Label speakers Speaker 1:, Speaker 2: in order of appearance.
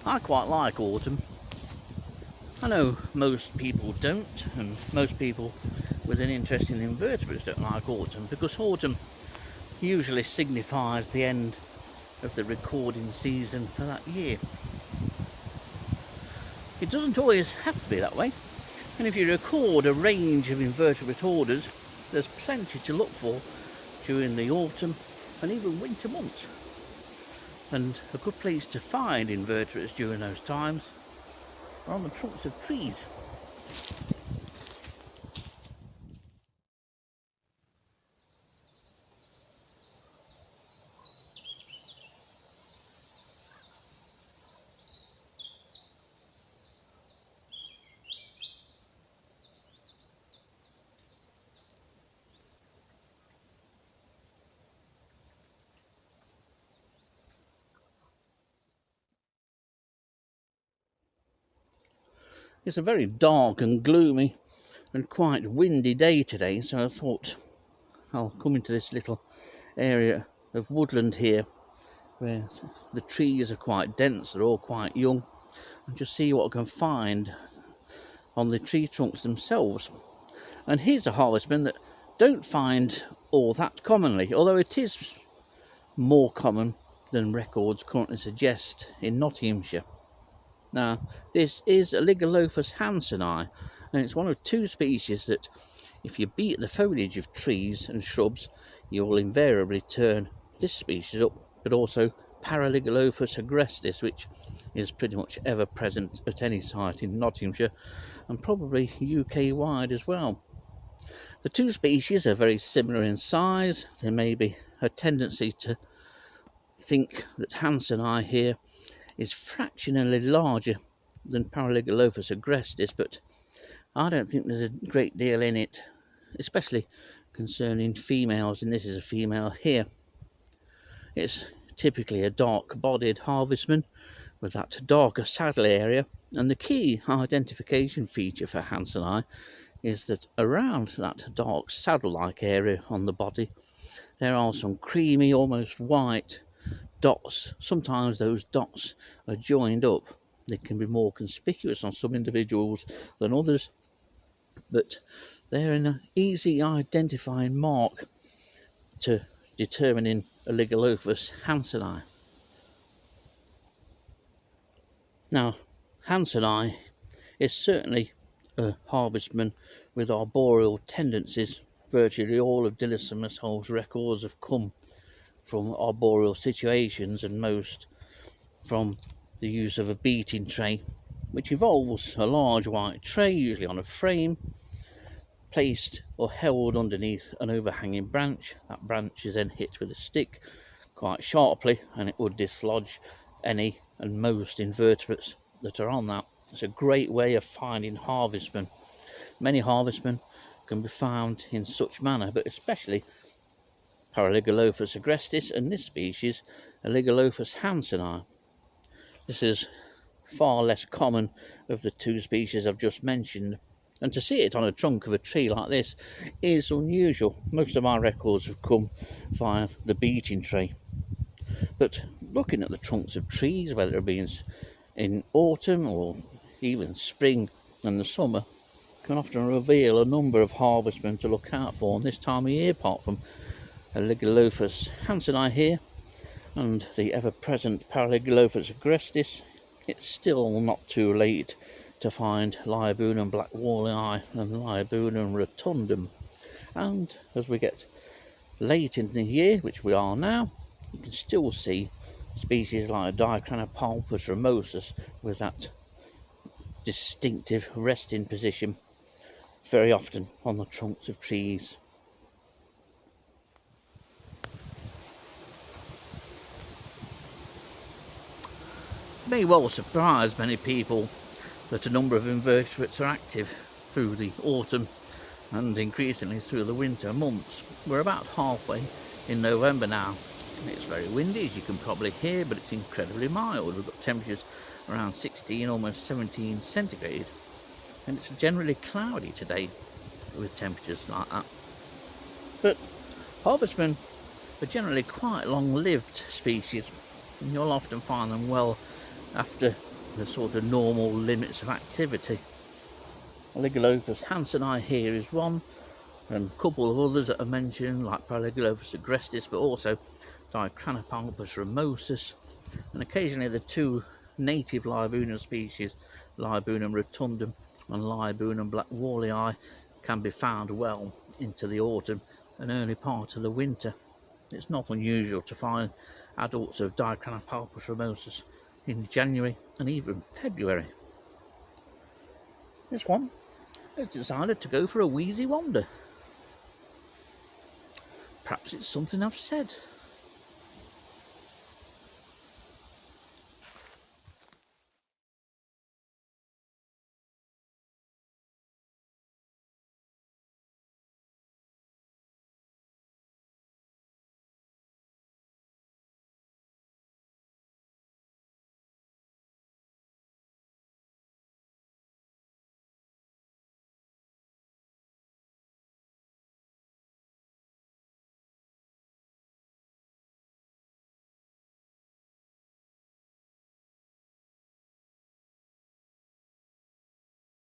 Speaker 1: I quite like autumn. I know most people don't, and most people with an interest in invertebrates don't like autumn, because autumn usually signifies the end of the recording season for that year. It doesn't always have to be that way, and if you record a range of invertebrate orders, there's plenty to look for during the autumn and even winter months. And a good place to find invertebrates during those times are on the trunks of trees. It's a very dark and gloomy and quite windy day today, so I thought I'll come into this little area of woodland here where the trees are quite dense, they're all quite young, and just see what I can find on the tree trunks themselves. And here's a harvestman that don't find all that commonly, although it is more common than records currently suggest in Nottinghamshire. Now, this is Oligolophus hanseni, and it's one of two species that, if you beat the foliage of trees and shrubs, you will invariably turn this species up, but also Oligolophus agrestis, which is pretty much ever present at any site in Nottinghamshire and probably UK wide as well. The two species are very similar in size. There may be a tendency to think that hanseni here is fractionally larger than Oligolophus agrestis, but I don't think there's a great deal in it, especially concerning females, and this is a female here. It's typically a dark-bodied harvestman with that darker saddle area, and the key identification feature for hanseni is that around that dark saddle-like area on the body there are some creamy, almost white dots. Sometimes those dots are joined up. They can be more conspicuous on some individuals than others, but they're an easy identifying mark to determining Oligolophus hanseni. Now, hanseni is certainly a harvestman with arboreal tendencies. Virtually all of Dillisommerhol's records have come from arboreal situations, and most from the use of a beating tray, which involves a large white tray, usually on a frame, placed or held underneath an overhanging branch. That branch is then hit with a stick quite sharply, and it would dislodge any and most invertebrates that are on that. It's a great way of finding harvestmen. Many harvestmen can be found in such manner, but especially Oligolophus agrestis and this species Oligolophus hanseni. This is far less common of the two species I've just mentioned, and to see it on a trunk of a tree like this is unusual. Most of my records have come via the beating tray, but looking at the trunks of trees, whether it be in autumn or even spring and the summer, can often reveal a number of harvestmen to look out for on this time of year, apart from Oligolophus hanseni here and the ever-present Oligolophus agrestis. It's still not too late to find Libunum black walleye and Libunum rotundum, and as we get late in the year, which we are now, you can still see species like Dicranopalpus ramosus with that distinctive resting position very often on the trunks of trees. It may well surprise many people that a number of invertebrates are active through the autumn and increasingly through the winter months. We're about halfway in November now. It's very windy, as you can probably hear, but it's incredibly mild. We've got temperatures around 16, almost 17 centigrade, and it's generally cloudy today with temperatures like that. But harvestmen are generally quite long-lived species, and you'll often find them well after the sort of normal limits of activity. Oligolophus hanseni here is one, and a couple of others that I mentioned, like Oligolophus agrestis, but also Dicranopalpus ramosus, and occasionally the two native Libunum species, Libunum rotundum and Libunum blackwallii, can be found well into the autumn and early part of the winter. It's not unusual to find adults of Dicranopalpus ramosus in January and even February. This one has decided to go for a wheezy wander. Perhaps it's something I've said.